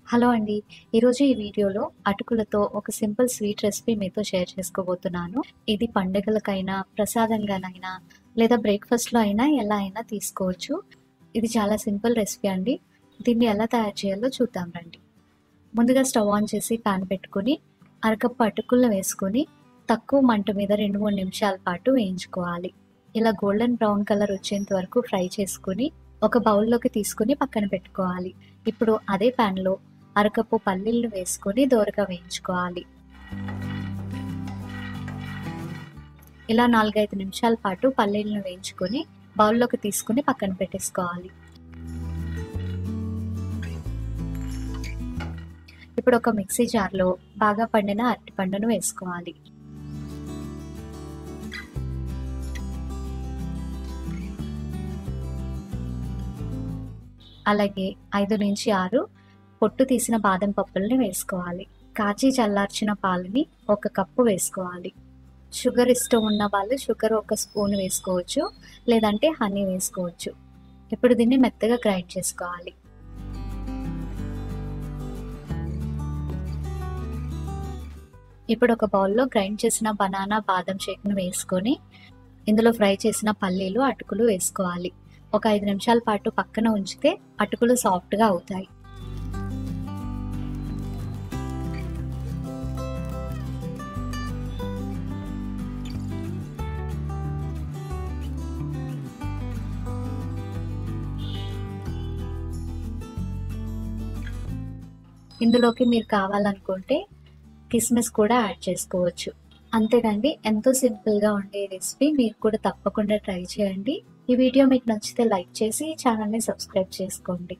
Hello అండి. ఈరోజు ఈ వీడియోలో అటుకులతో ఒక సింపుల్ స్వీట్ రెసిపీ మీతో షేర్ చేసుకోబోతున్నాను. ఇది పండుగలకైనా, ప్రసాదంగానైనా లేదా బ్రేక్‌ఫాస్ట్‌లో అయినా ఎలా అయినా తీసుకోవచ్చు. ఇది చాలా సింపుల్ రెసిపీ అండి. దీన్ని ఎలా తయారు చేయాలో చూద్దాం రండి. ముందుగా స్టవ్ ఆన్ చేసి పాన్ పెట్టుకొని, అరకప్పు అటుకులను వేసుకొని, తక్కువ మంట మీద 2, 3 నిమిషాల పాటు వేయించుకోవాలి. ఇలా గోల్డెన్ బ్రౌన్ కలర్ వచ్చేంత వరకు ఫ్రై చేసుకొని, ఒక బౌల్‌లోకి తీసుకొని పక్కన పెట్టుకోవాలి. ఇప్పుడు అదే పాన్‌లో అరకప్పు పల్లీలను వేసుకొని దోరగా వేయించుకోవాలి. ఇలా 4, 5 నిమిషాల పాటు పల్లీలను వేయించుకొని బౌల్లోకి తీసుకొని పక్కన పెట్టేసుకోవాలి. ఇప్పుడు ఒక మిక్సీ జార్లో బాగా పండిన అరటిపండును వేసుకోవాలి. అలాగే 5-6 పొట్టు తీసిన బాదం పప్పుల్ని వేసుకోవాలి. కాచి చల్లార్చిన పాలని 1 కప్పు వేసుకోవాలి. షుగర్ ఇష్టం ఉన్న వాళ్ళు షుగర్ 1 స్పూన్ వేసుకోవచ్చు, లేదంటే హనీ వేసుకోవచ్చు. ఇప్పుడు దీన్ని మెత్తగా గ్రైండ్ చేసుకోవాలి. ఇప్పుడు ఒక బౌల్లో గ్రైండ్ చేసిన బనానా బాదం షేక్ను వేసుకొని ఇందులో ఫ్రై చేసిన పల్లీలు, అటుకులు వేసుకోవాలి. ఒక 5 నిమిషాల పాటు పక్కన ఉంచితే అటుకులు సాఫ్ట్‌గా అవుతాయి. ఇందులోకి మీరు కావాలనుకుంటే కిస్మిస్ కూడా యాడ్ చేసుకోవచ్చు. అంతేనండి, ఎంతో సింపుల్‌గా ఉండే రెసిపీ మీరు కూడా తప్పకుండా ట్రై చేయండి. ఈ వీడియో మీకు నచ్చితే లైక్ చేసి ఛానల్‌ని సబ్స్క్రైబ్ చేసుకోండి.